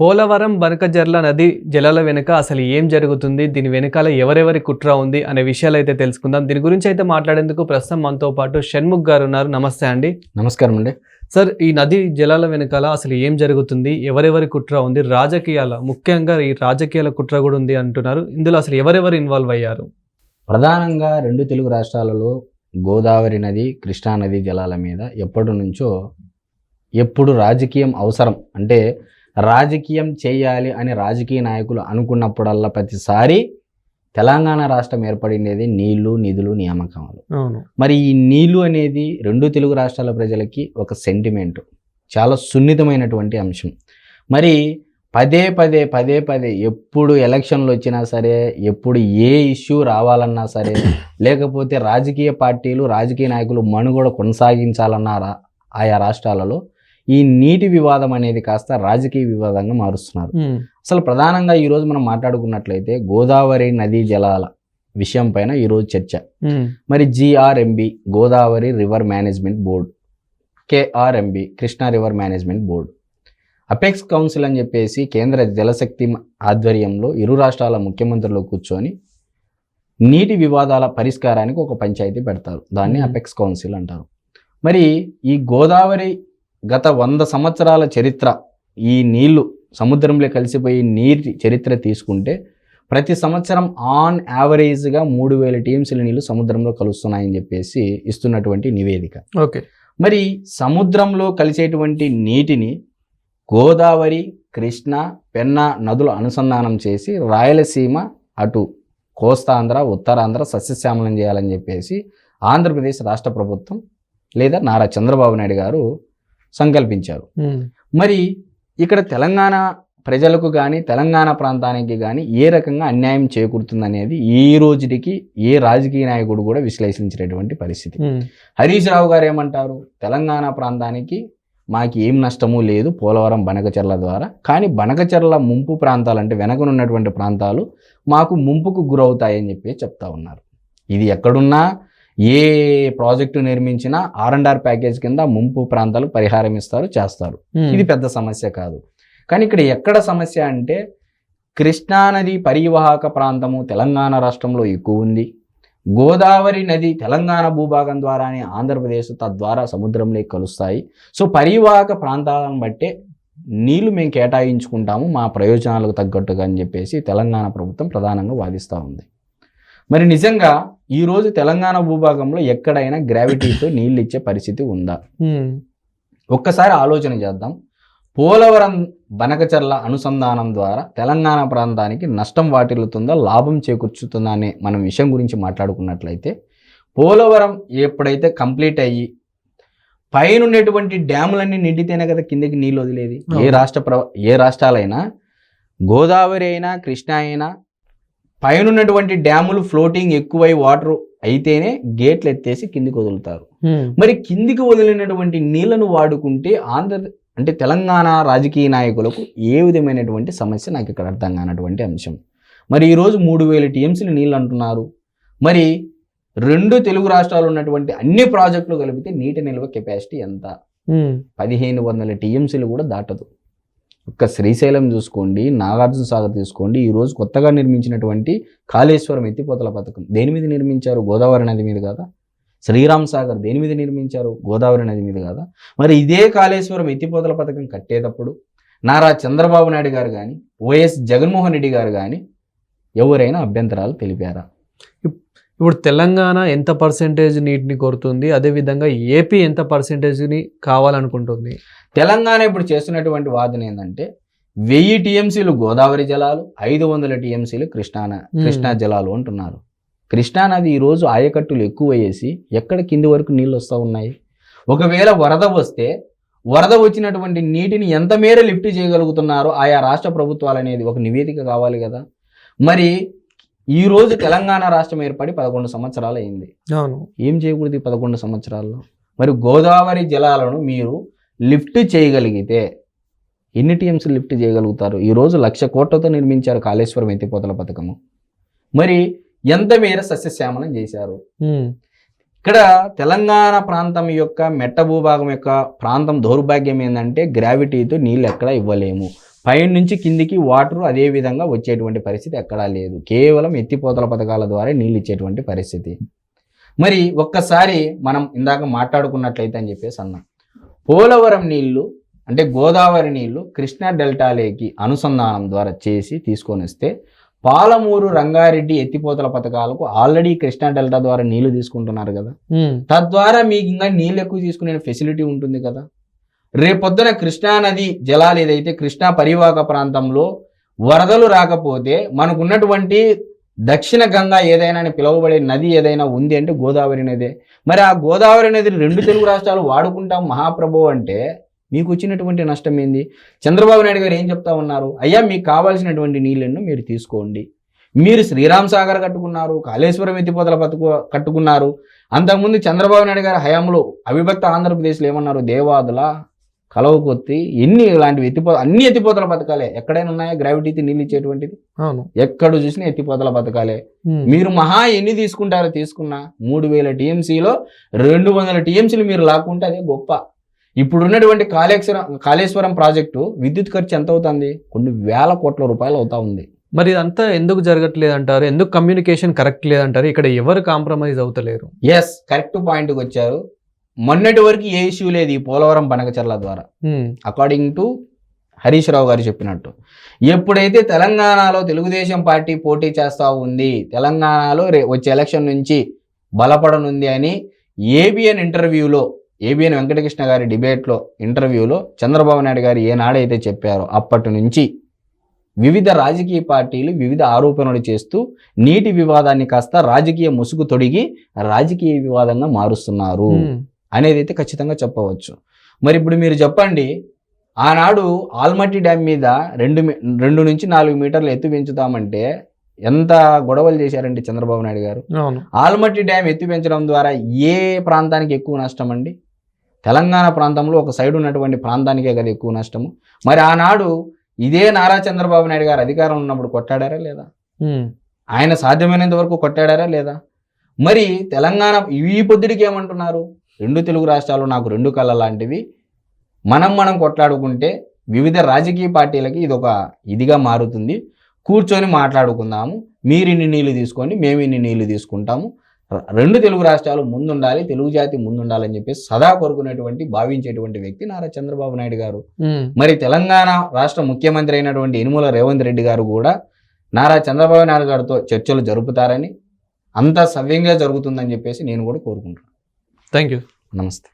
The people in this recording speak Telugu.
పోలవరం బనకజర్ల నది జలాల వెనుక అసలు ఏం జరుగుతుంది, దీని వెనకాల ఎవరెవరి కుట్ర ఉంది అనే విషయాలు అయితే తెలుసుకుందాం. దీని గురించి అయితే మాట్లాడేందుకు ప్రస్తుతం మనతో పాటు షణ్ముఖ్ గారు ఉన్నారు. నమస్తే అండి. నమస్కారం అండి. సార్, ఈ నది జలాల వెనకాల అసలు ఏం జరుగుతుంది, ఎవరెవరి కుట్ర ఉంది, రాజకీయాల ముఖ్యంగా ఈ రాజకీయాల కుట్ర కూడా ఉంది అంటున్నారు. ఇందులో అసలు ఎవరెవరు ఇన్వాల్వ్ అయ్యారు? ప్రధానంగా రెండు తెలుగు రాష్ట్రాలలో గోదావరి నది, కృష్ణా నది జలాల మీద ఎప్పటి నుంచో ఎప్పుడు రాజకీయం అవసరం అంటే రాజకీయం చేయాలి అని రాజకీయ నాయకులు అనుకున్నప్పుడల్లా ప్రతిసారి తెలంగాణ రాష్ట్రం ఏర్పడినది నీళ్లు, నిధులు, నియామకాలు. మరి ఈ నీళ్లు అనేది రెండు తెలుగు రాష్ట్రాల ప్రజలకి ఒక సెంటిమెంట్, చాలా సున్నితమైనటువంటి అంశం. మరి పదే పదే ఎప్పుడు ఎలక్షన్లు వచ్చినా సరే, ఎప్పుడు ఏ ఇష్యూ రావాలన్నా సరే, లేకపోతే రాజకీయ పార్టీలు, రాజకీయ నాయకులు మనుగడ కొనసాగించాలన్నారా ఆయా రాష్ట్రాలలో ఈ నీటి వివాదం అనేది కాస్త రాజకీయ వివాదంగా మారుస్తున్నారు. అసలు ప్రధానంగా ఈరోజు మనం మాట్లాడుకున్నట్లయితే గోదావరి నదీ జలాల విషయం పైన ఈరోజు చర్చ. మరి GRMB Godavari river management board, KRMB Krishna river management board, apex council అని చెప్పేసి కేంద్ర జలశక్తి ఆధ్వర్యంలో ఇరు రాష్ట్రాల ముఖ్యమంత్రులు కూర్చొని నీటి వివాదాల పరిష్కారానికి ఒక పంచాయతీ పెడతారు. దాన్ని అపెక్స్ కౌన్సిల్ అంటారు. మరి ఈ గోదావరి గత 100 సంవత్సరాల చరిత్ర, ఈ నీళ్లు సముద్రంలో కలిసిపోయి నీటి చరిత్ర తీసుకుంటే ప్రతి సంవత్సరం ఆన్ యావరేజ్గా 3000 టీఎంసీల నీళ్లు సముద్రంలో కలుస్తున్నాయని చెప్పేసి ఇస్తున్నటువంటి నివేదిక. ఓకే. మరి సముద్రంలో కలిసేటువంటి నీటిని గోదావరి, కృష్ణ, పెన్నా నదులు అనుసంధానం చేసి రాయలసీమ, అటు కోస్తాంధ్ర, ఉత్తరాంధ్ర సస్యశ్యామలం చేయాలని చెప్పేసి ఆంధ్రప్రదేశ్ రాష్ట్ర ప్రభుత్వం లేదా నారా చంద్రబాబు నాయుడు గారు సంకల్పించారు. మరి ఇక్కడ తెలంగాణ ప్రజలకు కానీ తెలంగాణ ప్రాంతానికి కానీ ఏ రకంగా అన్యాయం చేకూరుతుందనేది ఈ రోజుకి ఏ రాజకీయ నాయకుడు కూడా విశ్లేషించినటువంటి పరిస్థితి. హరీష్ రావు గారు ఏమంటారు, తెలంగాణ ప్రాంతానికి మాకు ఏం నష్టము లేదు పోలవరం బనకచెర్ల ద్వారా, కానీ బనకచెర్ల ముంపు ప్రాంతాలు అంటే వెనకనున్నటువంటి ప్రాంతాలు మాకు ముంపుకు గురవుతాయని చెప్పి చెప్తా ఉన్నారు. ఇది ఎక్కడున్నా ఏ ప్రాజెక్టు నిర్మించినా R&R ప్యాకేజ్ కింద ముంపు ప్రాంతాలకు పరిహారం ఇస్తారు, చేస్తారు. ఇది పెద్ద సమస్య కాదు. కానీ ఇక్కడ ఎక్కడ సమస్య అంటే కృష్ణానది పరివాహక ప్రాంతము తెలంగాణ రాష్ట్రంలో ఎక్కువ ఉంది. గోదావరి నది తెలంగాణ భూభాగం ద్వారానే ఆంధ్రప్రదేశ్ తద్వారా సముద్రంలోకి కలుస్తాయి. సో పరివాహక ప్రాంతాలను బట్టే నీళ్లు మేము కేటాయించుకుంటాము మా ప్రయోజనాలకు తగ్గట్టుగా అని చెప్పేసి తెలంగాణ ప్రభుత్వం ప్రధానంగా వాదిస్తూ ఉంది. మరి నిజంగా ఈరోజు తెలంగాణ భూభాగంలో ఎక్కడైనా గ్రావిటీతో నీళ్ళు ఇచ్చే పరిస్థితి ఉందా? ఒక్కసారి ఆలోచన చేద్దాం. పోలవరం బనకచెర్ల అనుసంధానం ద్వారా తెలంగాణ ప్రాంతానికి నష్టం వాటిల్లుతుందా, లాభం చేకూర్చుతుందా అనే మనం విషయం గురించి మాట్లాడుకున్నట్లయితే, పోలవరం ఎప్పుడైతే కంప్లీట్ అయ్యి పైన ఉన్నటువంటి డ్యాములన్నీ నిండితేనే కదా కిందకి నీళ్ళు వదిలేది. ఏ రాష్ట్రాలైనా గోదావరి అయినా కృష్ణా అయినా పైన ఉన్నటువంటి డ్యాములు ఫ్లోటింగ్ ఎక్కువై వాటర్ అయితేనే గేట్లు ఎత్తేసి కిందికి వదులుతారు. మరి కిందికి వదిలినటువంటి నీళ్లను వాడుకుంటే అంటే తెలంగాణ రాజకీయ నాయకులకు ఏ విధమైనటువంటి సమస్య నాకు ఇక్కడ అర్థం కానటువంటి అంశం. మరి ఈరోజు 3000 టీఎంసీలు నీళ్ళు అంటున్నారు. మరి రెండు తెలుగు రాష్ట్రాలు ఉన్నటువంటి అన్ని ప్రాజెక్టులు కలిపితే నీటి నిల్వ కెపాసిటీ ఎంత? 1500 టీఎంసీలు కూడా దాటదు. ఒక్క శ్రీశైలం చూసుకోండి, నాగార్జున సాగర్ తీసుకోండి, ఈరోజు కొత్తగా నిర్మించినటువంటి కాళేశ్వరం ఎత్తిపోతల పథకం దేని మీద నిర్మించారు? గోదావరి నది మీద కదా. శ్రీరామ్ సాగర్ దేని మీద నిర్మించారు? గోదావరి నది మీద కదా. మరి ఇదే కాళేశ్వరం ఎత్తిపోతల పథకం కట్టేటప్పుడు నారా చంద్రబాబు నాయుడు గారు కానీ వైఎస్ జగన్మోహన్ రెడ్డి గారు కానీ ఎవరైనా అభ్యంతరాలు తెలిపారా? ఇప్పుడు తెలంగాణ ఎంత పర్సెంటేజ్ నీటిని కోరుతుంది, అదేవిధంగా ఏపీ ఎంత పర్సెంటేజ్ని కావాలనుకుంటుంది? తెలంగాణ ఇప్పుడు చేస్తున్నటువంటి వాదన ఏంటంటే 1000 టీఎంసీలు గోదావరి జలాలు, 500 టీఎంసీలు కృష్ణా జలాలు అంటున్నారు. కృష్ణా నది ఈరోజు ఆయకట్టులు ఎక్కువ వేసి ఎక్కడ కింది వరకు నీళ్ళు వస్తూ ఉన్నాయి. ఒకవేళ వరద వస్తే వరద వచ్చినటువంటి నీటిని ఎంత మేర లిఫ్ట్ చేయగలుగుతున్నారో ఆయా రాష్ట్ర ప్రభుత్వాలు అనేది ఒక నివేదిక కావాలి కదా. మరి ఈరోజు తెలంగాణ రాష్ట్రం ఏర్పడి 11 సంవత్సరాలు అయింది. ఏం చేయకూడదు 11 సంవత్సరాల్లో? మరి గోదావరి జలాలను మీరు లిఫ్ట్ చేయగలిగితే ఎన్ని టీఎంసీ లిఫ్ట్ చేయగలుగుతారు? ఈరోజు 1,00,000 కోట్లతో నిర్మించారు కాళేశ్వరం ఎత్తిపోతల పథకము. మరి ఎంత మేర సస్యశ్యామలం చేశారు? ఇక్కడ తెలంగాణ ప్రాంతం యొక్క మెట్ట భూభాగం యొక్క ప్రాంతం దౌర్భాగ్యం ఏంటంటే గ్రావిటీతో నీళ్ళు ఎక్కడ ఇవ్వలేము. పైనుంచి కిందికి వాటర్ అదే విధంగా వచ్చేటువంటి పరిస్థితి ఎక్కడా లేదు. కేవలం ఎత్తిపోతల పథకాల ద్వారా నీళ్ళు ఇచ్చేటువంటి పరిస్థితి. మరి ఒక్కసారి మనం ఇందాక మాట్లాడుకున్నట్లయితే అని చెప్పేసి అన్నాం, పోలవరం నీళ్లు అంటే గోదావరి నీళ్లు కృష్ణా డెల్టాలోకి అనుసంధానం ద్వారా చేసి తీసుకొని వస్తే పాలమూరు రంగారెడ్డి ఎత్తిపోతల పథకాలకు ఆల్రెడీ కృష్ణా డెల్టా ద్వారా నీళ్లు తీసుకుంటున్నారు కదా, తద్వారా మీకు ఇంకా నీళ్ళు ఎక్కువ తీసుకునే ఫెసిలిటీ ఉంటుంది కదా. రేపొద్దున కృష్ణా నది జలాలు ఏదైతే కృష్ణా పరివాహక ప్రాంతంలో వరదలు రాకపోతే మనకున్నటువంటి దక్షిణ గంగా ఏదైనా అని పిలువబడే నది ఏదైనా ఉంది అంటే గోదావరి నదే. మరి ఆ గోదావరి నదిని 2 తెలుగు రాష్ట్రాలు వాడుకుంటాం మహాప్రభు అంటే మీకు వచ్చినటువంటి నష్టం ఏంది? చంద్రబాబు నాయుడు గారు ఏం చెప్తా ఉన్నారు? అయ్యా మీకు కావాల్సినటువంటి నీళ్ళను మీరు తీసుకోండి. మీరు శ్రీరామ్ సాగర్ కట్టుకున్నారు, కాళేశ్వరం ఎత్తిపోతల కట్టుకున్నారు. అంతకుముందు చంద్రబాబు నాయుడు గారి హయాంలో అవిభక్త ఆంధ్రప్రదేశ్లో ఏమన్నారు? దేవాదుల, కలవకొత్తి, ఎన్ని ఇలాంటివి అన్ని ఎత్తిపోతల పథకాలే. ఎక్కడైనా ఉన్నాయా గ్రావిటీకి నీళ్ళు ఇచ్చేటువంటిది? ఎక్కడ చూసినా ఎత్తిపోతల పథకాలే. మీరు మహా ఎన్ని తీసుకుంటారో తీసుకున్నా 3000 టీఎంసీలో 200 టీఎంసీలు మీరు లాక్కుంటే అదే గొప్ప. ఇప్పుడున్నటువంటి కాళేశ్వరం ప్రాజెక్టు విద్యుత్ ఖర్చు ఎంత అవుతుంది? కొన్ని వేల కోట్ల రూపాయలు అవుతా ఉంది. మరి ఇదంతా ఎందుకు జరగట్లేదు అంటారు? ఎందుకు కమ్యూనికేషన్ కరెక్ట్ లేదంటారు? ఇక్కడ ఎవరు కాంప్రమైజ్ అవుతలేరు? ఎస్, కరెక్ట్ పాయింట్కి వచ్చారు. మొన్నటి వరకు ఏ ఇష్యూ లేదు ఈ పోలవరం బనకచర్ల ద్వారా, అకార్డింగ్ టు హరీష్ రావు గారు చెప్పినట్టు. ఎప్పుడైతే తెలంగాణలో తెలుగుదేశం పార్టీ పోటీ చేస్తూ ఉంది, తెలంగాణలో వచ్చే ఎలక్షన్ నుంచి బలపడనుంది అని ఏబిఎన్ వెంకటకృష్ణ గారి డిబేట్లో ఇంటర్వ్యూలో చంద్రబాబు నాయుడు గారు ఏనాడైతే చెప్పారో అప్పటి నుంచి వివిధ రాజకీయ పార్టీలు వివిధ ఆరోపణలు చేస్తూ నీటి వివాదాన్ని కాస్త రాజకీయ ముసుగు తొడిగి రాజకీయ వివాదంగా మారుస్తున్నారు అనేది అయితే ఖచ్చితంగా చెప్పవచ్చు. మరి ఇప్పుడు మీరు చెప్పండి, ఆనాడు ఆల్మట్టి డ్యామ్ మీద 2 నుంచి 4 మీటర్లు ఎత్తు పెంచుతామంటే ఎంత గొడవలు చేశారండి చంద్రబాబు నాయుడు గారు. ఆల్మట్టి డ్యామ్ ఎత్తు పెంచడం ద్వారా ఏ ప్రాంతానికి ఎక్కువ నష్టం అండి? తెలంగాణ ప్రాంతంలో ఒక సైడ్ ఉన్నటువంటి ప్రాంతానికే కదా ఎక్కువ నష్టము. మరి ఆనాడు ఇదే నారా చంద్రబాబు నాయుడు గారు అధికారం ఉన్నప్పుడు కొట్టాడారా లేదా? ఆయన సాధ్యమైనంత వరకు కొట్టాడారా లేదా? మరి తెలంగాణ ఈ పొద్దుడికి ఏమంటున్నారు? 2 తెలుగు రాష్ట్రాలు నాకు 2 కళ్ళ లాంటివి, మనం కొట్లాడుకుంటే వివిధ రాజకీయ పార్టీలకి ఇది ఒక ఇదిగా మారుతుంది, కూర్చొని మాట్లాడుకుందాము, మీరు ఇన్ని నీళ్లు తీసుకోండి, మేము ఇన్ని నీళ్లు తీసుకుంటాము, 2 తెలుగు రాష్ట్రాలు ముందుండాలి, తెలుగు జాతి ముందుండాలని చెప్పేసి సదా కోరుకునేటువంటి భావించేటువంటి వ్యక్తి నారా చంద్రబాబు నాయుడు గారు. మరి తెలంగాణ రాష్ట్ర ముఖ్యమంత్రి అయినటువంటి యనుమల రేవంత్ రెడ్డి గారు కూడా నారా చంద్రబాబు నాయుడు గారితో చర్చలు జరుపుతారని, అంతా సవ్యంగా జరుగుతుందని చెప్పేసి నేను కూడా కోరుకుంటున్నాను. Thank you. నమస్తే.